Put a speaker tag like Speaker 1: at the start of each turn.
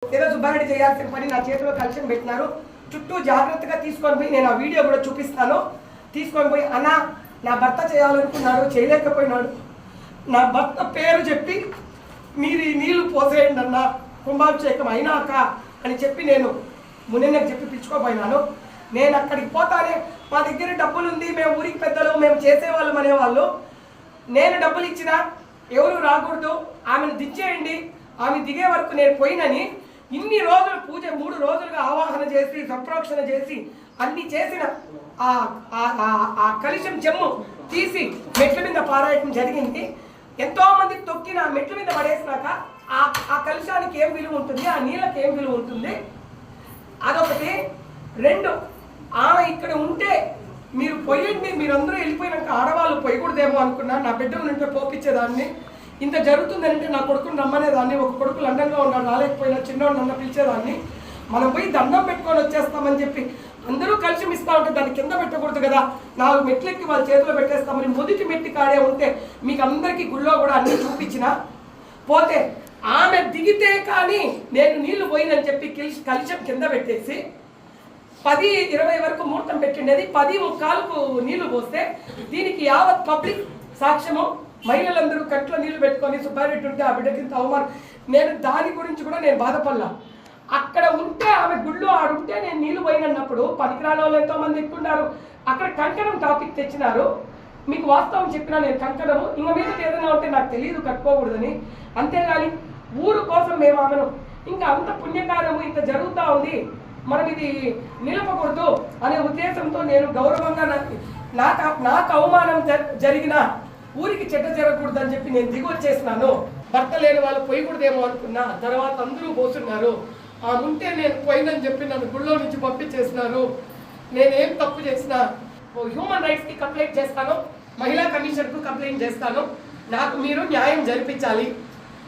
Speaker 1: ఏదో సుబ్బారెడ్డి చేయాల్సిన పని నా చేతిలో కలెక్షన్ పెట్టినారు. చుట్టూ జాగ్రత్తగా తీసుకొని పోయి నేను ఆ వీడియో కూడా చూపిస్తాను. తీసుకొని పోయి అన్న నా భర్త చేయాలనుకున్నాడు, చేయలేకపోయినాడు, నా భర్త పేరు చెప్పి మీరు ఈ నీళ్లు పోసేయండి అన్న కుంభాభిషేకం అయినాక అని చెప్పి నేను మునిన్నకు చెప్పి పిలుచుకోపోయినాను. నేను అక్కడికి పోతానే మా దగ్గర డబ్బులు ఉంది, మేము ఊరికి పెద్దలు, మేము చేసేవాళ్ళం అనేవాళ్ళు. నేను డబ్బులు ఇచ్చినా ఎవరు రాకూడదు, ఆమెను దించేయండి, ఆమె దిగే వరకు నేను పోయినని ఇన్ని రోజులు పూజ 3 రోజులుగా ఆవాహన చేసి సంప్రోక్షణ చేసి అన్ని చేసిన ఆ కలుషం చెమ్ము తీసి మెట్ల మీద పారాయటం జరిగింది. ఎంతోమంది తొక్కిన మెట్ల మీద పడేసినాక ఆ కలుషానికి ఏం విలువ ఉంటుంది, ఆ నీళ్ళకి ఏం విలువ ఉంటుంది, అదొకటి. 2, ఆమె ఇక్కడ ఉంటే మీరు పొయ్యండి, మీరందరూ వెళ్ళిపోయినాక ఆడవాళ్ళు పొయ్యకూడదేమో అనుకున్నాను. నా బిడ్డ ఉంటే పోపించేదాన్ని. ఇంత జరుగుతుందంటే నా కొడుకుని రమ్మనేదాన్ని. ఒక కొడుకు లండన్లో ఉన్నాడు, రాలేకపోయినా చిన్నోడు నన్ను పిలిచేదాన్ని. మనం పోయి దండం పెట్టుకొని వచ్చేస్తామని చెప్పి అందరూ కలిసి ఇస్తా ఉంటే దాన్ని కింద పెట్టకూడదు కదా, 4 మెట్లెక్కి వాళ్ళ చేతిలో పెట్టేస్తామని మొదటి మెట్టి కాడే ఉంటే మీకు అందరికీ గుళ్ళో కూడా అన్నీ చూపించిన పోతే ఆమె దిగితే కానీ నేను నీళ్లు పోయినని చెప్పి కలిసి కింద పెట్టేసి 10-20 వరకు ముహూర్తం పెట్టిండేది. 10:15కు నీళ్లు పోస్తే దీనికి యావత్ పబ్లిక్ సాక్ష్యము. మహిళలందరూ కట్లో నీళ్లు పెట్టుకొని సుబ్బారెడ్డి ఉంటే ఆ బిడ్డ కింద అవమానం. నేను దాని గురించి కూడా నేను బాధపడలా. అక్కడ ఉంటే ఆమె గుళ్ళు ఆడుంటే నేను నీళ్లు పోయినప్పుడు పనికిరాని వాళ్ళు ఎంతోమంది ఎక్కున్నారు. అక్కడ కంకణం టాపిక్ తెచ్చినారు. మీకు వాస్తవం చెప్పినా నేను కంకణము ఇంక మీద ఏదైనా ఉంటే నాకు తెలియదు కట్టుకోకూడదని. అంతేగాని ఊరు కోసం మేము ఆమెను ఇంకా అంత పుణ్యకార్యము ఇంత జరుగుతూ ఉంది, మనం ఇది నిలపకూడదు అనే ఉద్దేశంతో నేను గౌరవంగా నాకు అవమానం జరిగిన ఊరికి చెడ్డ జరగకూడదు అని చెప్పి నేను దిగి వచ్చేసినాను. భర్త లేని వాళ్ళు పోయకూడదేమో అనుకున్నా. తర్వాత అందరూ పోతున్నారు. ఆ ఉంటే నేను పోయినని చెప్పి నన్ను గుళ్ళో నుంచి పంపించేసినారు. నేనేం తప్పు చేసినా హ్యూమన్ రైట్స్కి కంప్లైంట్ చేస్తాను, మహిళా కమిషన్కు కంప్లైంట్ చేస్తాను. నాకు మీరు న్యాయం జరిపించాలి.